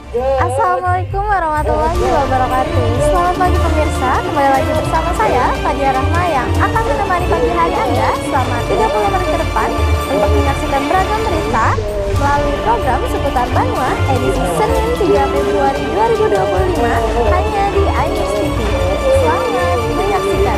Assalamualaikum warahmatullahi wabarakatuh. Selamat pagi pemirsa, kembali lagi bersama saya Fadia Rahma yang akan menemani pagi hari Anda selama 30 menit ke depan untuk menyaksikan beragam berita melalui program seputar Banua edisi Senin 3 Februari 2025 hanya di iNews TV. Selamat menyaksikan.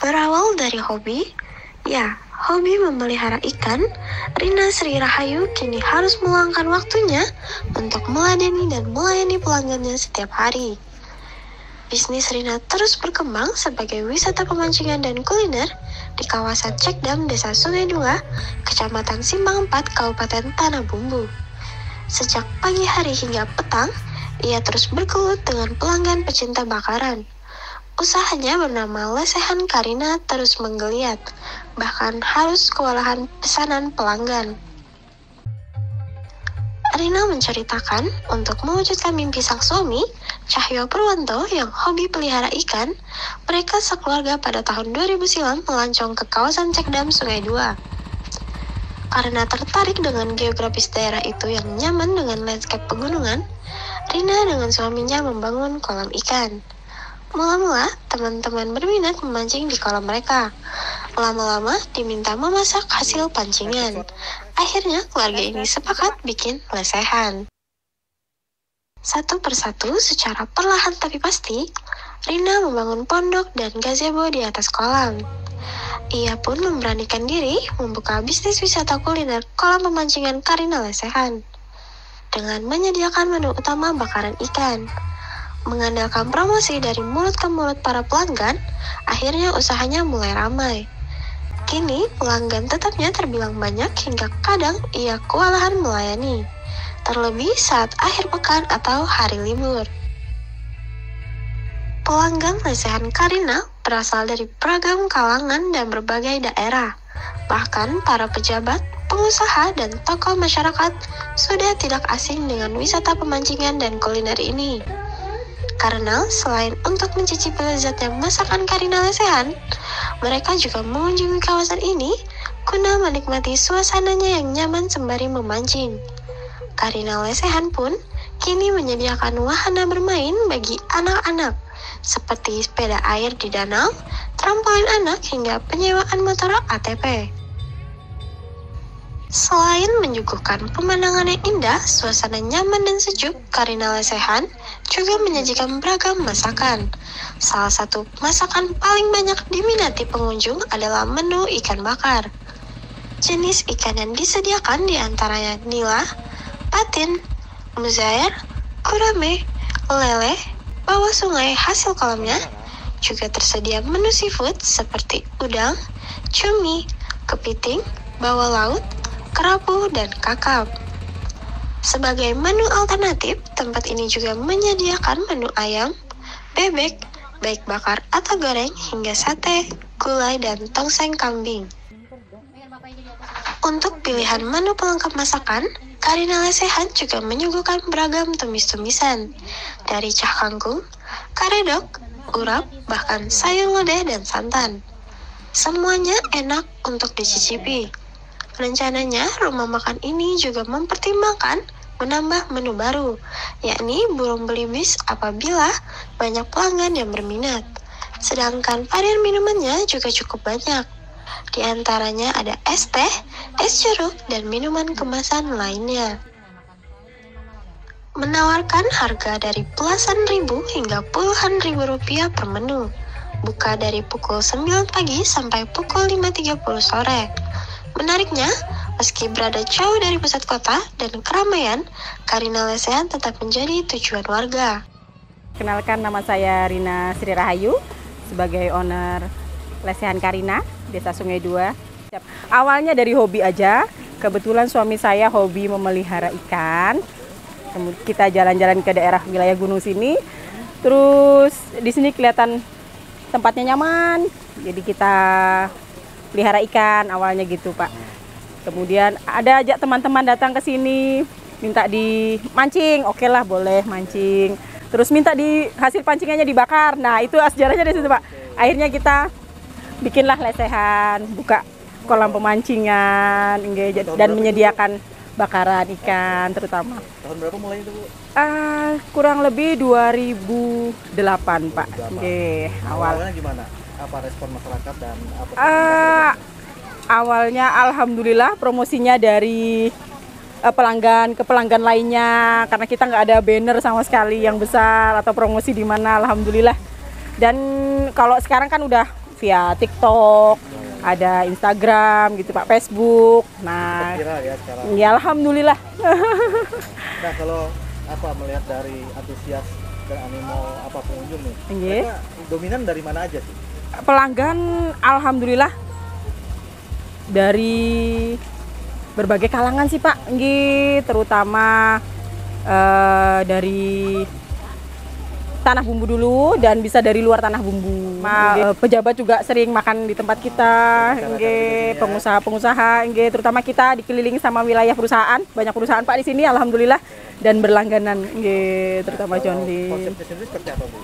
Berawal dari hobi, hobi memelihara ikan, Rina Sri Rahayu kini harus meluangkan waktunya untuk meladeni dan melayani pelanggannya setiap hari. Bisnis Rina terus berkembang sebagai wisata pemancingan dan kuliner di kawasan Cekdam, Desa Sungai Dua, Kecamatan Simpang 4, Kabupaten Tanah Bumbu. Sejak pagi hari hingga petang, ia terus bergelut dengan pelanggan pecinta bakaran. Usahanya bernama Lesehan Karina terus menggeliat, bahkan harus kewalahan pesanan pelanggan. Rina menceritakan untuk mewujudkan mimpi sang suami, Cahyo Purwanto yang hobi pelihara ikan, mereka sekeluarga pada tahun 2000 silam melancong ke kawasan Cekdam Sungai Dua. Karena tertarik dengan geografis daerah itu yang nyaman dengan landscape pegunungan, Rina dengan suaminya membangun kolam ikan. Mula-mula, teman-teman berminat memancing di kolam mereka. Lama-lama diminta memasak hasil pancingan. Akhirnya keluarga ini sepakat bikin lesehan. Satu persatu secara perlahan tapi pasti, Rina membangun pondok dan gazebo di atas kolam. Ia pun memberanikan diri membuka bisnis wisata kuliner kolam pemancingan Karina Lesehan dengan menyediakan menu utama bakaran ikan. Mengandalkan promosi dari mulut ke mulut para pelanggan, akhirnya usahanya mulai ramai. Kini pelanggan tetapnya terbilang banyak hingga kadang ia kewalahan melayani, terlebih saat akhir pekan atau hari libur. Pelanggan Lesehan Karina berasal dari beragam kalangan dan berbagai daerah. Bahkan para pejabat, pengusaha, dan tokoh masyarakat sudah tidak asing dengan wisata pemancingan dan kuliner ini. Karena selain untuk mencicipi lezatnya masakan Karina Lesehan, mereka juga mengunjungi kawasan ini guna menikmati suasananya yang nyaman sembari memancing. Karina Lesehan pun kini menyediakan wahana bermain bagi anak-anak, seperti sepeda air di danau, trampolin anak, hingga penyewaan motor ATP. Selain menyuguhkan pemandangan yang indah, suasana nyaman dan sejuk, Karina Lesehan juga menyajikan beragam masakan. Salah satu masakan paling banyak diminati pengunjung adalah menu ikan bakar. Jenis ikan yang disediakan diantaranya nila, patin, muzair, gurame, lele, bawah sungai hasil kolamnya. Juga tersedia menu seafood seperti udang, cumi, kepiting, bawah laut, kerapu, dan kakap. Sebagai menu alternatif, tempat ini juga menyediakan menu ayam, bebek, baik bakar atau goreng, hingga sate, gulai, dan tongseng kambing. Untuk pilihan menu pelengkap masakan, Karina Lesehan juga menyuguhkan beragam tumis-tumisan, dari cah kangkung, karedok, urap, bahkan sayur lodeh dan santan. Semuanya enak untuk dicicipi. Rencananya, rumah makan ini juga mempertimbangkan menambah menu baru, yakni burung belibis apabila banyak pelanggan yang berminat. Sedangkan varian minumannya juga cukup banyak. Di antaranya ada es teh, es jeruk, dan minuman kemasan lainnya. Menawarkan harga dari belasan ribu hingga puluhan ribu rupiah per menu. Buka dari pukul 9 pagi sampai pukul 5.30 sore. Menariknya, meski berada jauh dari pusat kota dan keramaian, Karina Lesehan tetap menjadi tujuan warga. Kenalkan, nama saya Rina Sri Rahayu sebagai owner Lesehan Karina, Desa Sungai Dua. Awalnya dari hobi aja, kebetulan suami saya hobi memelihara ikan. Kita jalan-jalan ke daerah wilayah gunung sini, terus di sini kelihatan tempatnya nyaman, jadi kita pelihara ikan awalnya gitu, Pak. Kemudian ada ajak teman-teman datang ke sini minta dimancing, oke lah boleh mancing. terus minta di hasil pancingannya dibakar. Nah itu sejarahnya dari situ Pak. Akhirnya kita bikinlah lesehan, buka kolam pemancingan, dan menyediakan bakaran ikan terutama. Tahun berapa mulai itu Bu? Kurang lebih 2008 Pak. Awalnya gimana? Apa respon masyarakat dan apa? Awalnya alhamdulillah promosinya dari pelanggan ke pelanggan lainnya, karena kita nggak ada banner sama sekali yang besar atau promosi di mana, alhamdulillah. Dan kalau sekarang kan udah via TikTok, ada Instagram gitu Pak, Facebook. Nah, viral ya sekarang. Ya alhamdulillah. Nah kalau apa melihat dari antusias dan animo apa pengunjung nih, mereka dominan dari mana aja sih? Pelanggan alhamdulillah dari berbagai kalangan sih Pak, terutama dari tanah bumbu dulu dan bisa dari luar tanah bumbu. Pejabat juga sering makan di tempat kita, pengusaha-pengusaha, terutama kita dikelilingi sama wilayah perusahaan, banyak perusahaan Pak di sini, alhamdulillah, dan berlangganan, terutama John Lee. Konsepnya sendiri seperti apa Bu?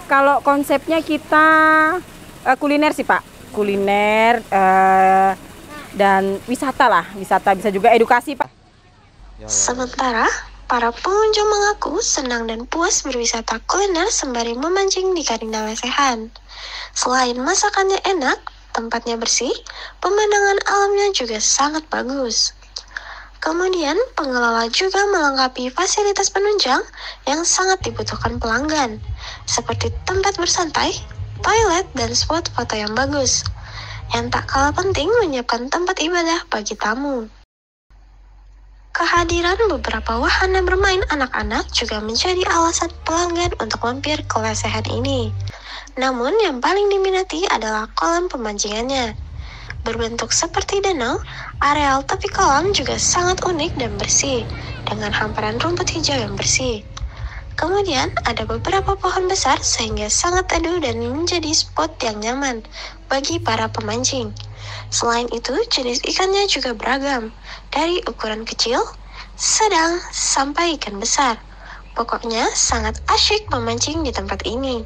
Kalau konsepnya kita kuliner sih Pak, kuliner dan wisata lah, wisata bisa juga edukasi Pak. Sementara para pengunjung mengaku senang dan puas berwisata kuliner sembari memancing di Karina Lesehan. Selain masakannya enak, tempatnya bersih, pemandangan alamnya juga sangat bagus. Kemudian, pengelola juga melengkapi fasilitas penunjang yang sangat dibutuhkan pelanggan, seperti tempat bersantai, toilet, dan spot foto yang bagus. Yang tak kalah penting menyiapkan tempat ibadah bagi tamu. Kehadiran beberapa wahana bermain anak-anak juga menjadi alasan pelanggan untuk mampir ke lesehan ini. Namun yang paling diminati adalah kolam pemancingannya. Berbentuk seperti danau, areal tepi kolam juga sangat unik dan bersih, dengan hamparan rumput hijau yang bersih. Kemudian ada beberapa pohon besar sehingga sangat teduh dan menjadi spot yang nyaman bagi para pemancing. Selain itu, jenis ikannya juga beragam, dari ukuran kecil, sedang, sampai ikan besar. Pokoknya sangat asyik memancing di tempat ini.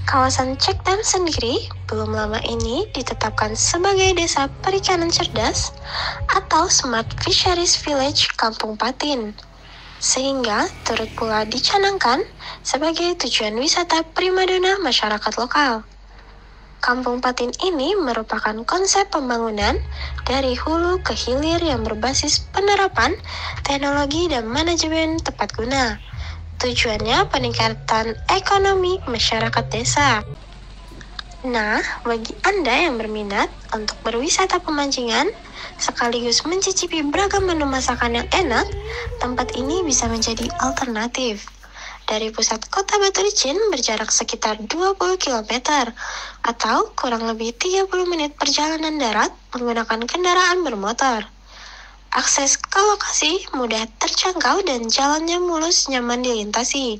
Kawasan Cekdam sendiri belum lama ini ditetapkan sebagai desa perikanan cerdas atau Smart Fisheries Village Kampung Patin, sehingga turut pula dicanangkan sebagai tujuan wisata primadona masyarakat lokal. Kampung Patin ini merupakan konsep pembangunan dari hulu ke hilir yang berbasis penerapan teknologi dan manajemen tepat guna. Tujuannya peningkatan ekonomi masyarakat desa. Nah, bagi Anda yang berminat untuk berwisata pemancingan sekaligus mencicipi beragam menu masakan yang enak, tempat ini bisa menjadi alternatif. Dari pusat kota Batu Licin berjarak sekitar 20 km atau kurang lebih 30 menit perjalanan darat menggunakan kendaraan bermotor. Akses ke lokasi mudah terjangkau dan jalannya mulus nyaman dilintasi.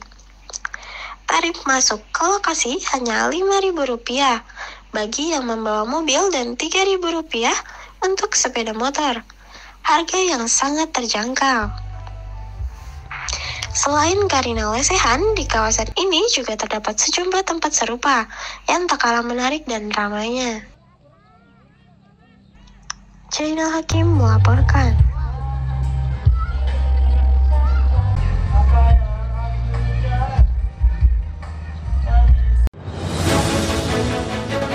Tarif masuk ke lokasi hanya Rp5.000 bagi yang membawa mobil dan Rp3.000 untuk sepeda motor. Harga yang sangat terjangkau. Selain Karina Lesehan, di kawasan ini juga terdapat sejumlah tempat serupa yang tak kalah menarik dan ramainya. Jainal Hakim melaporkan.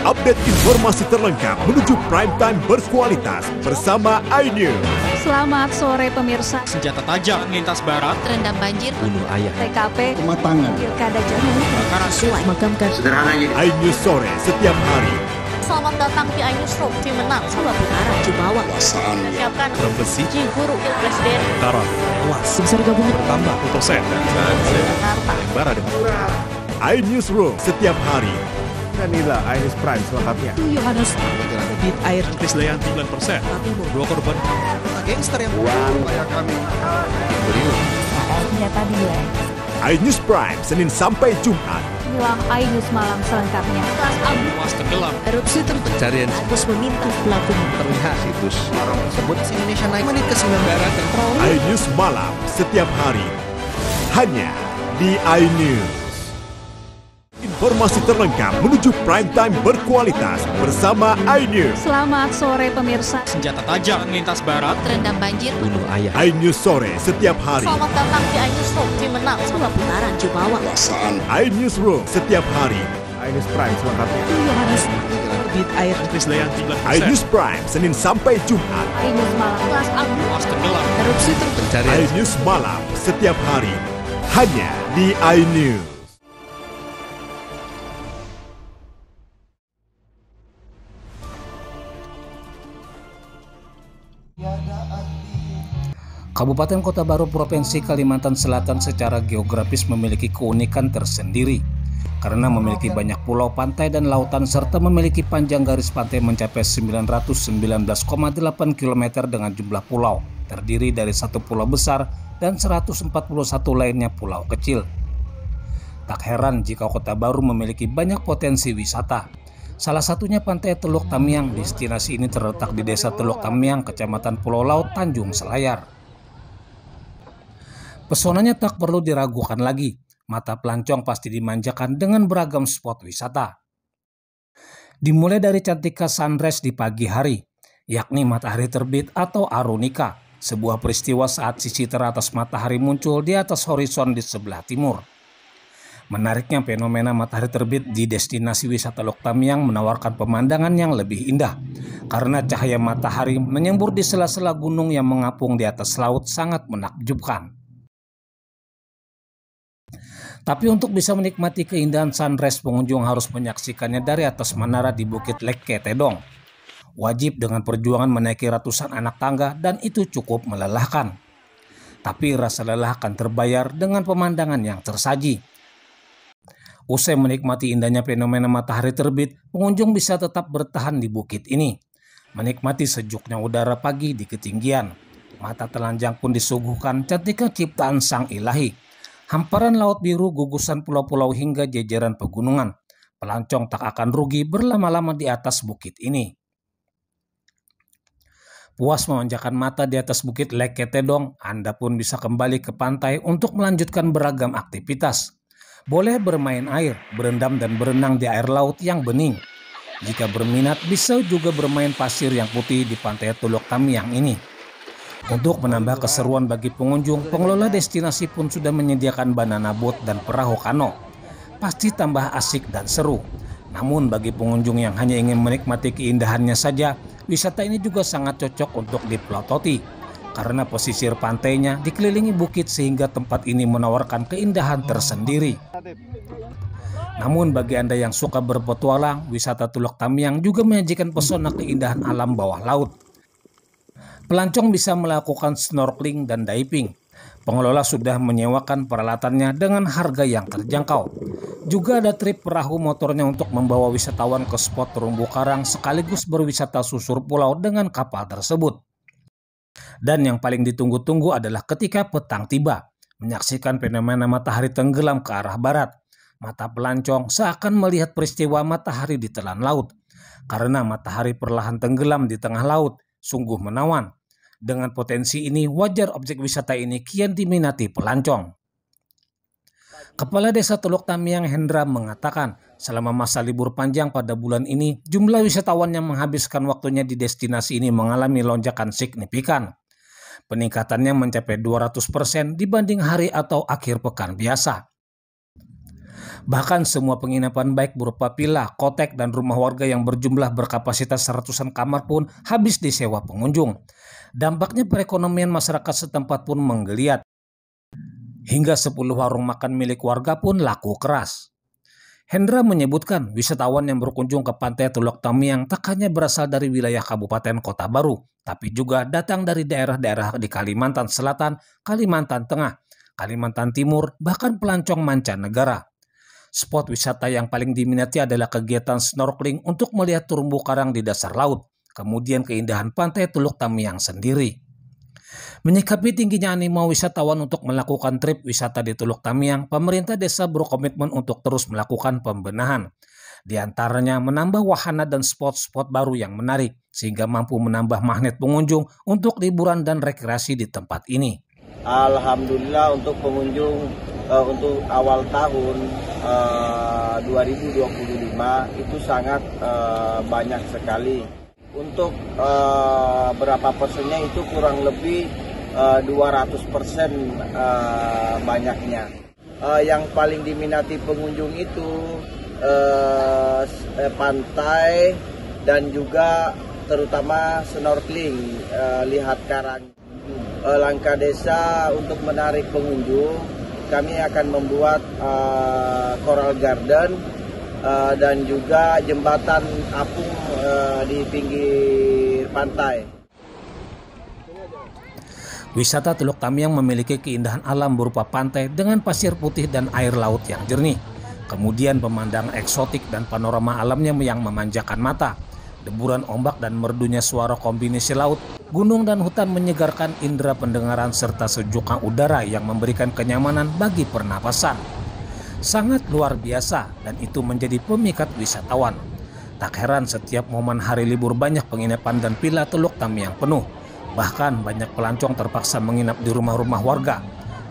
Update informasi terlengkap menuju prime time berkualitas bersama iNews. Selamat sore pemirsa. Senjata tajam lintas barat, Terendam banjir, bunuh ayah, TKP, Kematangan. Pilkada Jakarta, kebakaran sesuai makamkan. iNews sore setiap hari. Selamat datang di iNews Room, tim menang Sulawesi Utara, Jumawa, siapkan Brebesi, Ciguru, Presiden Utara, Awas, Tim SAR gabungan, bertambah persen. Jakarta. Barat iNews Room setiap hari. Inilah iNews Prime selengkapnya. Yohanes, Bit Air, Krisdayanti 9%, Timur, 2 korban, gangster yang Senjata dimulai. iNews Prime Senin sampai Jumat. Inilah iNews Malam selengkapnya. Kelas Abu was tenggelam, erupsi pencarian terus meminta pelaku terlihat situs tersebut Indonesia naik menit ke 9 barat dan iNews Malam setiap hari. hanya di iNews. Informasi terlengkap menuju prime time berkualitas bersama iNews. Selamat sore pemirsa. Senjata tajam lintas barat. Terendam banjir. Bunuh ayah. iNews sore setiap hari. Selamat datang di iNews Room. Tim menang 10 putaran Jumawa. iNews Room setiap hari. iNews Prime selengkapnya. Bit air. Krisdayan 19%. iNews Prime Senin sampai Jumat. iNews malam. Kelas abu. Kelas tenggelam. Erupsi Pencarian. iNews malam setiap hari. Hanya di iNews. Kabupaten Kota Baru Provinsi Kalimantan Selatan secara geografis memiliki keunikan tersendiri karena memiliki banyak pulau, pantai, dan lautan serta memiliki panjang garis pantai mencapai 919,8 km dengan jumlah pulau terdiri dari 1 pulau besar dan 141 lainnya pulau kecil. Tak heran jika Kota Baru memiliki banyak potensi wisata. Salah satunya Pantai Teluk Tamiang. Destinasi ini terletak di Desa Teluk Tamiang, Kecamatan Pulau Laut, Tanjung Selayar. Pesonanya tak perlu diragukan lagi. Mata pelancong pasti dimanjakan dengan beragam spot wisata. Dimulai dari cantika sunrise di pagi hari, yakni matahari terbit atau arunika, sebuah peristiwa saat sisi teratas matahari muncul di atas horizon di sebelah timur. Menariknya fenomena matahari terbit di destinasi wisata Teluk Tamiang menawarkan pemandangan yang lebih indah karena cahaya matahari menyembur di sela-sela gunung yang mengapung di atas laut sangat menakjubkan. Tapi untuk bisa menikmati keindahan sunrise, pengunjung harus menyaksikannya dari atas menara di Bukit Leke Tedong. Wajib dengan perjuangan menaiki ratusan anak tangga dan itu cukup melelahkan. Tapi rasa lelah akan terbayar dengan pemandangan yang tersaji. Usai menikmati indahnya fenomena matahari terbit, pengunjung bisa tetap bertahan di bukit ini. Menikmati sejuknya udara pagi di ketinggian. Mata telanjang pun disuguhkan cantiknya ciptaan Sang Ilahi. Hamparan laut biru, gugusan pulau-pulau hingga jajaran pegunungan. Pelancong tak akan rugi berlama-lama di atas bukit ini. Puas memanjakan mata di atas Bukit Leke Tedong, Anda pun bisa kembali ke pantai untuk melanjutkan beragam aktivitas. Boleh bermain air, berendam dan berenang di air laut yang bening. Jika berminat, bisa juga bermain pasir yang putih di Pantai Teluk Tamiang ini. Untuk menambah keseruan bagi pengunjung, pengelola destinasi pun sudah menyediakan banana boat dan perahu kano. Pasti tambah asik dan seru. Namun bagi pengunjung yang hanya ingin menikmati keindahannya saja, wisata ini juga sangat cocok untuk dipelototi. Karena pesisir pantainya dikelilingi bukit sehingga tempat ini menawarkan keindahan tersendiri. Namun bagi Anda yang suka berpetualang, wisata Teluk Tamiang juga menyajikan pesona keindahan alam bawah laut. Pelancong bisa melakukan snorkeling dan diving. Pengelola sudah menyewakan peralatannya dengan harga yang terjangkau. Juga ada trip perahu motornya untuk membawa wisatawan ke spot terumbu karang sekaligus berwisata susur pulau dengan kapal tersebut. Dan yang paling ditunggu-tunggu adalah ketika petang tiba, menyaksikan fenomena matahari tenggelam ke arah barat. Mata pelancong seakan melihat peristiwa matahari ditelan laut. Karena matahari perlahan tenggelam di tengah laut, sungguh menawan. Dengan potensi ini, wajar objek wisata ini kian diminati pelancong. Kepala Desa Teluk Tamiang Hendra mengatakan, selama masa libur panjang pada bulan ini, jumlah wisatawan yang menghabiskan waktunya di destinasi ini mengalami lonjakan signifikan. Peningkatannya mencapai 200% dibanding hari atau akhir pekan biasa. Bahkan semua penginapan baik berupa villa, kotek, dan rumah warga yang berjumlah berkapasitas ratusan kamar pun habis disewa pengunjung. Dampaknya perekonomian masyarakat setempat pun menggeliat. Hingga 10 warung makan milik warga pun laku keras. Hendra menyebutkan wisatawan yang berkunjung ke Pantai Teluk Tamiang tak hanya berasal dari wilayah Kabupaten Kota Baru, tapi juga datang dari daerah-daerah di Kalimantan Selatan, Kalimantan Tengah, Kalimantan Timur, bahkan pelancong mancanegara. Spot wisata yang paling diminati adalah kegiatan snorkeling untuk melihat terumbu karang di dasar laut, kemudian keindahan Pantai Teluk Tamiang sendiri. Menyikapi tingginya animo wisatawan untuk melakukan trip wisata di Teluk Tamiang, pemerintah desa berkomitmen untuk terus melakukan pembenahan. Di antaranya menambah wahana dan spot-spot baru yang menarik, sehingga mampu menambah magnet pengunjung untuk liburan dan rekreasi di tempat ini. Alhamdulillah untuk pengunjung untuk awal tahun 2025 itu sangat banyak sekali. Untuk berapa persennya itu kurang lebih 200% banyaknya. Yang paling diminati pengunjung itu pantai dan juga terutama snorkeling, lihat karang. Langkah desa untuk menarik pengunjung, kami akan membuat coral garden dan juga jembatan apung di pinggir pantai. Wisata Teluk Tamiang memiliki keindahan alam berupa pantai dengan pasir putih dan air laut yang jernih. Kemudian pemandangan eksotik dan panorama alamnya yang memanjakan mata. Deburan ombak dan merdunya suara kombinasi laut, gunung dan hutan menyegarkan indera pendengaran serta sejuknya udara yang memberikan kenyamanan bagi pernapasan. Sangat luar biasa dan itu menjadi pemikat wisatawan. Tak heran setiap momen hari libur banyak penginapan dan villa Teluk Tamiang penuh. Bahkan banyak pelancong terpaksa menginap di rumah-rumah warga.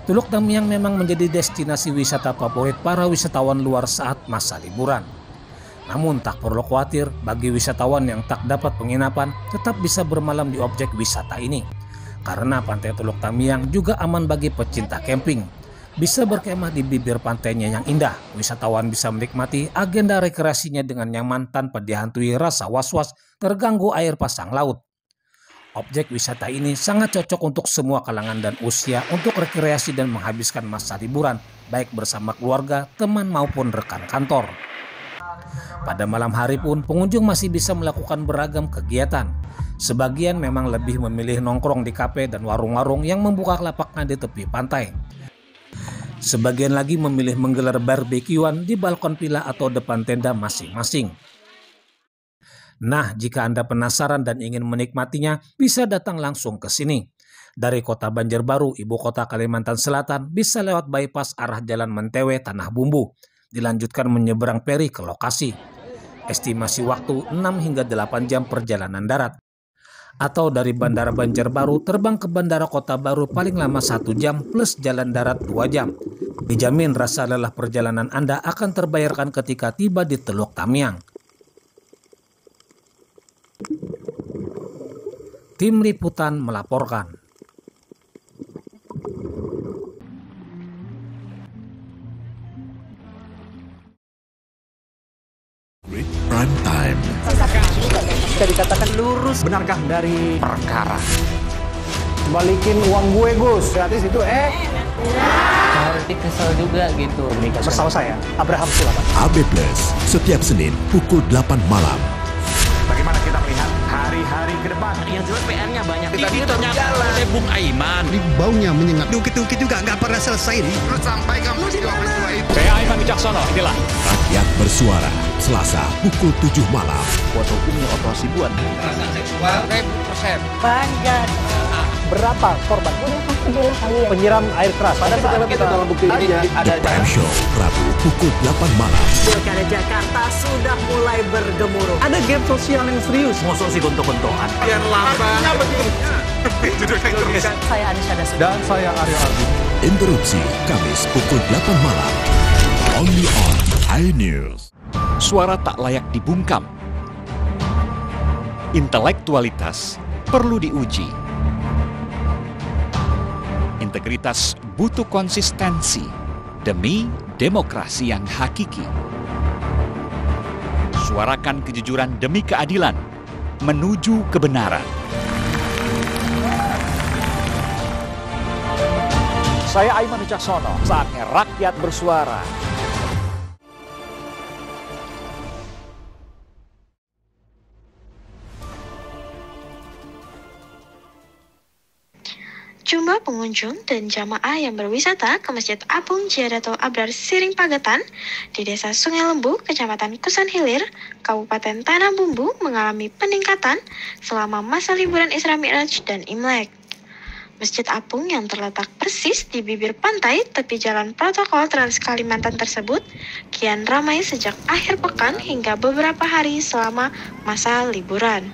Teluk Tamiang memang menjadi destinasi wisata favorit para wisatawan luar saat masa liburan. Namun tak perlu khawatir bagi wisatawan yang tak dapat penginapan tetap bisa bermalam di objek wisata ini. Karena Pantai Teluk Tamiang juga aman bagi pecinta camping. Bisa berkemah di bibir pantainya yang indah. Wisatawan bisa menikmati agenda rekreasinya dengan nyaman tanpa dihantui rasa was-was terganggu air pasang laut. Objek wisata ini sangat cocok untuk semua kalangan dan usia untuk rekreasi dan menghabiskan masa liburan, baik bersama keluarga, teman maupun rekan kantor. Pada malam hari pun pengunjung masih bisa melakukan beragam kegiatan. Sebagian memang lebih memilih nongkrong di kafe dan warung-warung yang membuka lapaknya di tepi pantai. Sebagian lagi memilih menggelar barbekyuan di balkon villa atau depan tenda masing-masing. Nah, jika Anda penasaran dan ingin menikmatinya, bisa datang langsung ke sini. Dari kota Banjarbaru, ibu kota Kalimantan Selatan, bisa lewat bypass arah Jalan Mentewe, Tanah Bumbu. Dilanjutkan menyeberang feri ke lokasi. Estimasi waktu 6 hingga 8 jam perjalanan darat. Atau dari Bandara Banjarbaru terbang ke Bandara Kota Baru paling lama 1 jam plus jalan darat 2 jam. Dijamin rasa lelah perjalanan Anda akan terbayarkan ketika tiba di Teluk Tamiang. Tim Liputan melaporkan. Prime Time. Bisa dikatakan lurus. Benarkah dari perkara? Balikin uang gue, Gus. Gratis itu, Nanti kesel juga gitu. Bersama saya, Abraham Sulaiman. AB Plus, setiap Senin pukul 8 malam. Bagaimana kita melihat hari-hari ke depan? Yang jelas PR-nya banyak. Tadi ternyata oleh Bung Aiman. Baunya menyengat. Dukit-dukit juga nggak pernah selesai nih. Lu sampaikan peristiwa-peristiwa itu. Saya Aiman Wicaksono, inilah. Rakyat Bersuara, Selasa pukul 7 malam. Kuasa hukumnya operasi buat. Kekerasan seksual 1000%. Banyak. Berapa korban? Penyiram air keras. Pada saat kita dalam bukti ini The Prime Show, Rabu pukul 8 malam. Pilkada Jakarta sudah mulai bergemuruh. ada gap sosial yang serius. Mosok sih gontok-gontokan. Yang lambat. Saya Anisha Dasud. Dan saya Aryo Ardi. Interupsi Kamis pukul 8 malam. Only on iNews. Suara tak layak dibungkam. Intelektualitas perlu diuji. Integritas butuh konsistensi demi demokrasi yang hakiki. Suarakan kejujuran demi keadilan menuju kebenaran. Saya Aiman Wicaksono. Saatnya rakyat bersuara. Jumlah pengunjung dan jamaah yang berwisata ke Masjid Apung Jadato Abrar Siring Pagatan di Desa Sungai Lembu, Kecamatan Kusan Hilir, Kabupaten Tanah Bumbu mengalami peningkatan selama masa liburan Isra Mi'raj dan Imlek. Masjid Apung yang terletak persis di bibir pantai tepi jalan protokol Trans Kalimantan tersebut kian ramai sejak akhir pekan hingga beberapa hari selama masa liburan.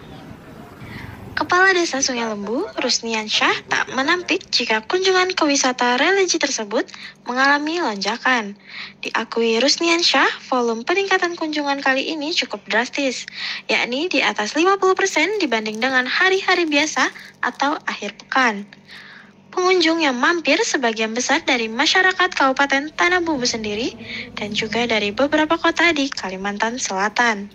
Kepala Desa Sungai Lembu, Rusnian Syah, tak menampik jika kunjungan ke wisata religi tersebut mengalami lonjakan. Diakui Rusnian Syah, volume peningkatan kunjungan kali ini cukup drastis, yakni di atas 50% dibanding dengan hari-hari biasa atau akhir pekan. Pengunjung yang mampir sebagian besar dari masyarakat Kabupaten Tanah Bumbu sendiri dan juga dari beberapa kota di Kalimantan Selatan.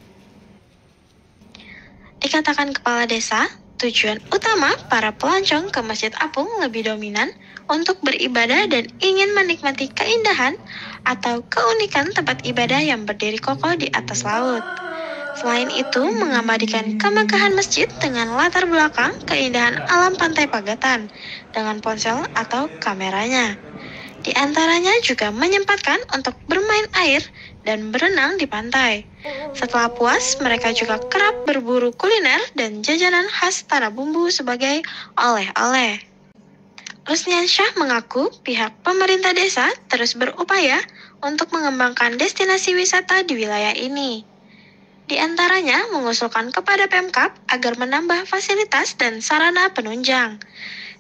Dikatakan Kepala Desa, tujuan utama para pelancong ke Masjid Apung lebih dominan untuk beribadah dan ingin menikmati keindahan atau keunikan tempat ibadah yang berdiri kokoh di atas laut. Selain itu, mengabadikan kemegahan masjid dengan latar belakang keindahan alam pantai Pagatan dengan ponsel atau kameranya. Di antaranya juga menyempatkan untuk bermain air dan berenang di pantai. Setelah puas, mereka juga kerap berburu kuliner dan jajanan khas Tanah Bumbu sebagai oleh-oleh. Rusnian Syah mengaku pihak pemerintah desa terus berupaya untuk mengembangkan destinasi wisata di wilayah ini. Di antaranya mengusulkan kepada Pemkab agar menambah fasilitas dan sarana penunjang,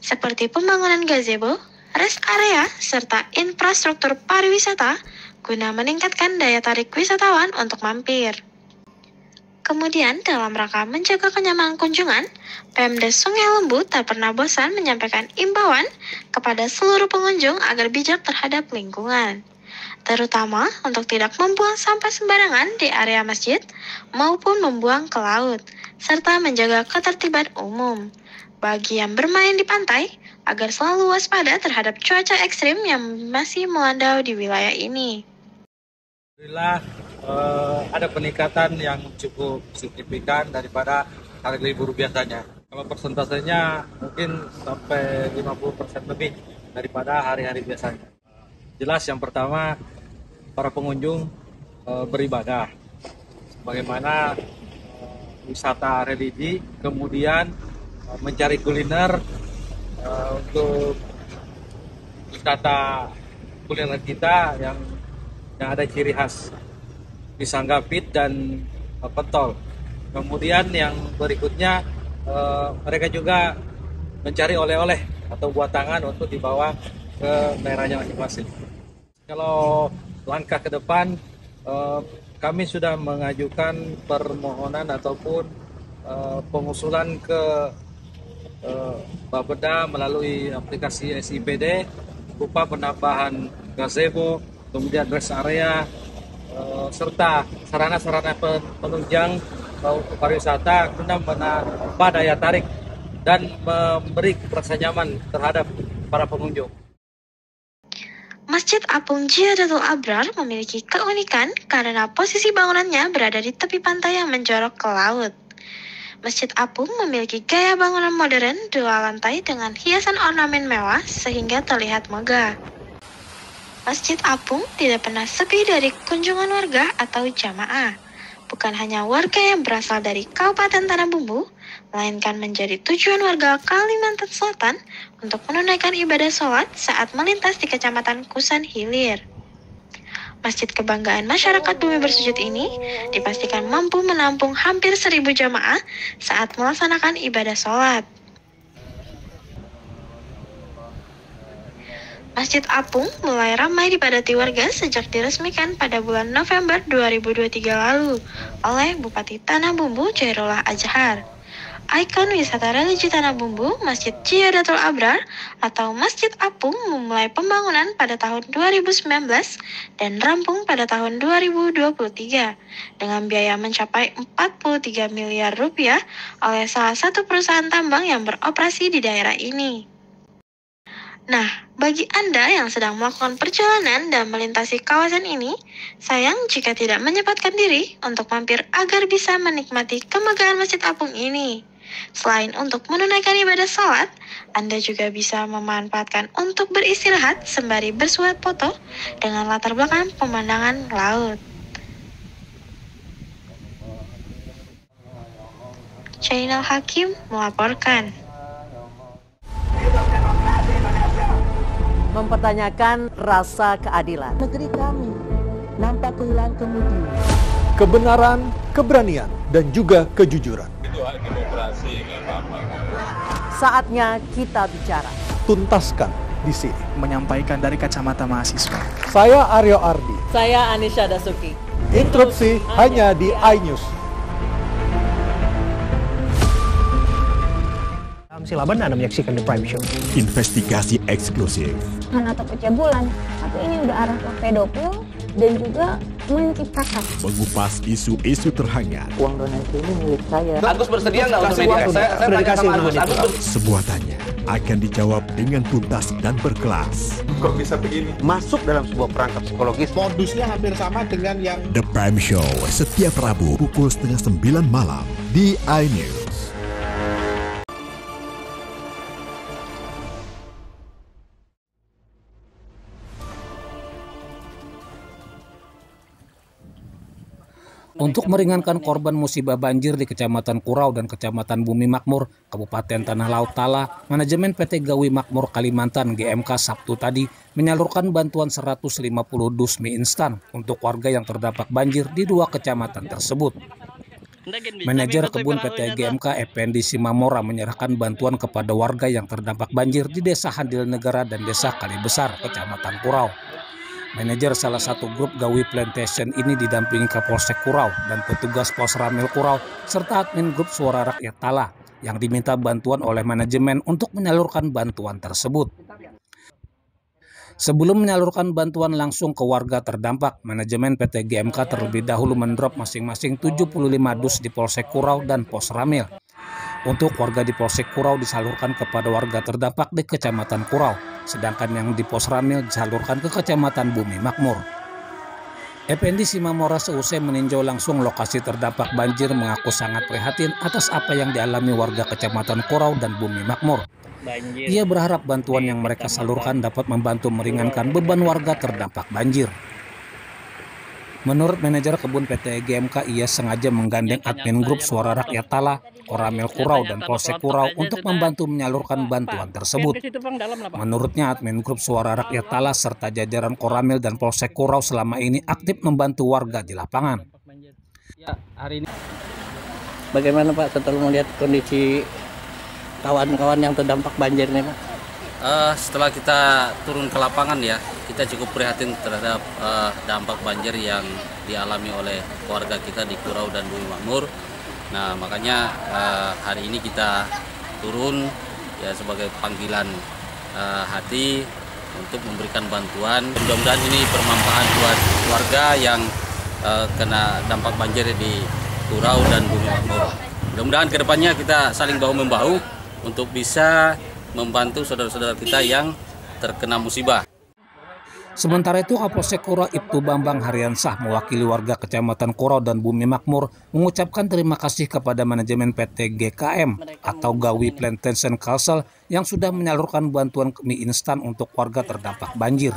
seperti pembangunan gazebo, rest area, serta infrastruktur pariwisata guna meningkatkan daya tarik wisatawan untuk mampir. Kemudian, dalam rangka menjaga kenyamanan kunjungan, Pemdes Sungai Lembu tak pernah bosan menyampaikan imbauan kepada seluruh pengunjung agar bijak terhadap lingkungan, terutama untuk tidak membuang sampah sembarangan di area masjid maupun membuang ke laut, serta menjaga ketertiban umum bagi yang bermain di pantai agar selalu waspada terhadap cuaca ekstrim yang masih melanda di wilayah ini. Alhamdulillah ada peningkatan yang cukup signifikan daripada hari libur biasanya. Kalau persentasenya mungkin sampai 50% lebih daripada hari-hari biasanya. Jelas yang pertama, para pengunjung beribadah, bagaimana wisata religi, kemudian mencari kuliner untuk wisata kuliner kita yang ada ciri khas pisang gapit dan pentol. Kemudian yang berikutnya mereka juga mencari oleh-oleh atau buat tangan untuk dibawa ke daerahnya masing-masing. Kalau langkah ke depan, kami sudah mengajukan permohonan ataupun pengusulan ke Bapeda melalui aplikasi SIPD berupa penambahan gazebo, kemudian rest area, serta sarana-sarana penunjang untuk pariwisata guna menambah daya tarik dan memberi rasa nyaman terhadap para pengunjung. Masjid Apung Jihadatul Abrar memiliki keunikan karena posisi bangunannya berada di tepi pantai yang menjorok ke laut. Masjid Apung memiliki gaya bangunan modern 2 lantai dengan hiasan ornamen mewah sehingga terlihat megah. Masjid Apung tidak pernah sepi dari kunjungan warga atau jamaah. Bukan hanya warga yang berasal dari Kabupaten Tanah Bumbu, melainkan menjadi tujuan warga Kalimantan Selatan untuk menunaikan ibadah sholat saat melintas di Kecamatan Kusan Hilir. Masjid kebanggaan masyarakat Bumi Bersujud ini dipastikan mampu menampung hampir 1.000 jamaah saat melaksanakan ibadah sholat. Masjid Apung mulai ramai dipadati warga sejak diresmikan pada bulan November 2023 lalu oleh Bupati Tanah Bumbu Jairullah Azhar. Ikon wisata religi Tanah Bumbu, Masjid Jihadatul Abrar atau Masjid Apung memulai pembangunan pada tahun 2019 dan rampung pada tahun 2023 dengan biaya mencapai 43 miliar rupiah oleh salah satu perusahaan tambang yang beroperasi di daerah ini. Nah, bagi Anda yang sedang melakukan perjalanan dan melintasi kawasan ini, sayang jika tidak menyempatkan diri untuk mampir agar bisa menikmati kemegahan Masjid Apung ini. Selain untuk menunaikan ibadah sholat, Anda juga bisa memanfaatkan untuk beristirahat sembari bersuah foto dengan latar belakang pemandangan laut. Channel Hakim melaporkan. Mempertanyakan rasa keadilan. Negeri kami nampak kehilangan kemudian. Kebenaran, keberanian, dan juga kejujuran. Itu hak demokrasi. Saatnya kita bicara. Tuntaskan di sini. Menyampaikan dari kacamata mahasiswa. Saya Aryo Ardi. Saya Anisha Dasuki. Interupsi hanya di iNews. Silaban Anda menyaksikan The Prime Show. Investigasi eksklusif. Atau pencabulan, tapi ini udah arah ke pedofil dan juga menciptakan. Mengupas isu-isu terhangat. Uang donasi ini milik saya. Agus bersedia nggak untuk media? Saya tanya sama Agus. Sebuah tanya akan dijawab dengan tuntas dan berkelas. Kok bisa begini? Masuk dalam sebuah perangkap psikologis. Modusnya hampir sama dengan yang The Prime Show setiap Rabu pukul 8:30 malam di iNews. Untuk meringankan korban musibah banjir di Kecamatan Kurau dan Kecamatan Bumi Makmur, Kabupaten Tanah Laut Tala, manajemen PT Gawi Makmur Kalimantan GMK Sabtu tadi menyalurkan bantuan 150 dus mie instan untuk warga yang terdampak banjir di 2 kecamatan tersebut. Manajer kebun PT GMK Effendi Simamora menyerahkan bantuan kepada warga yang terdampak banjir di Desa Handil Negara dan Desa Kalibesar, Kecamatan Kurau. Manajer salah satu grup Gawi Plantation ini didampingi Kapolsek Kurau dan petugas Pos Ramil Kurau serta admin grup Suara Rakyat Tala yang diminta bantuan oleh manajemen untuk menyalurkan bantuan tersebut. Sebelum menyalurkan bantuan langsung ke warga terdampak, manajemen PT GMK terlebih dahulu mendrop masing-masing 75 dus di Polsek Kurau dan Pos Ramil. Untuk warga di Polsek Kurau disalurkan kepada warga terdampak di Kecamatan Kurau, sedangkan yang di Pos Ramil disalurkan ke Kecamatan Bumi Makmur. Effendi Simamora seusai meninjau langsung lokasi terdampak banjir mengaku sangat prihatin atas apa yang dialami warga Kecamatan Kurau dan Bumi Makmur. Ia berharap bantuan yang mereka salurkan dapat membantu meringankan beban warga terdampak banjir. Menurut manajer kebun PT GMK, ia sengaja menggandeng admin grup Suara Rakyat Tala, Koramil Kurau, dan Polsek Kurau untuk membantu menyalurkan bantuan tersebut. Menurutnya, admin grup Suara Rakyat Tala serta jajaran Koramil dan Polsek Kurau selama ini aktif membantu warga di lapangan. Ya, hari ini bagaimana Pak setelah melihat kondisi kawan-kawan yang terdampak banjir nih Pak? Setelah kita turun ke lapangan ya, kita cukup prihatin terhadap dampak banjir yang dialami oleh warga kita di Kurau dan Bumi Makmur. Nah makanya hari ini kita turun ya sebagai panggilan hati untuk memberikan bantuan. Mudah-mudahan ini bermanfaat buat warga yang kena dampak banjir di Kurau dan Bumi Makmur. Mudah-mudahan kedepannya kita saling bahu-membahu untuk bisa membantu saudara-saudara kita yang terkena musibah. Sementara itu, Kapolsek Kurau Ibtu Bambang Haryansah mewakili warga Kecamatan Kurau dan Bumi Makmur mengucapkan terima kasih kepada manajemen PT GKM atau Gawi Plantation Kalsel yang sudah menyalurkan bantuan mie instan untuk warga terdampak banjir.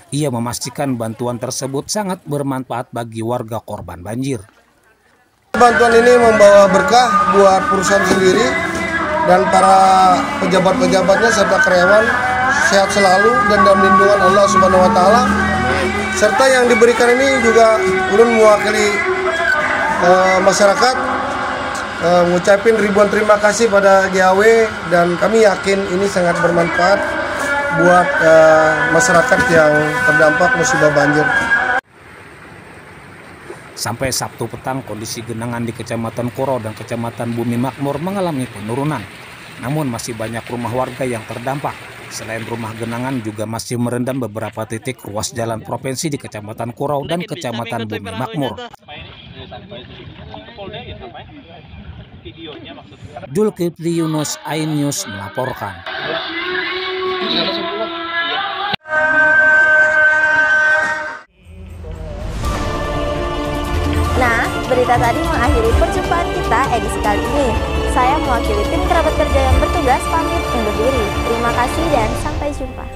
Ia memastikan bantuan tersebut sangat bermanfaat bagi warga korban banjir. Bantuan ini membawa berkah buat perusahaan sendiri dan para pejabat-pejabatnya serta karyawan sehat selalu dan dalam lindungan Allah Subhanahu wa taala. Serta yang diberikan ini juga ulun mewakili masyarakat mengucapkan ribuan terima kasih pada GAW dan kami yakin ini sangat bermanfaat buat masyarakat yang terdampak musibah banjir. Sampai Sabtu petang, kondisi genangan di Kecamatan Kurau dan Kecamatan Bumi Makmur mengalami penurunan. Namun masih banyak rumah warga yang terdampak. Selain rumah genangan juga masih merendam beberapa titik ruas jalan provinsi di Kecamatan Kurau dan Kecamatan Bumi Makmur. Julkifli Yunus, iNews melaporkan. Nah, berita tadi mengakhiri perjumpaan kita edisi kali ini. Saya mewakili tim kerabat kerja yang bertugas pamit undur diri. Terima kasih dan sampai jumpa.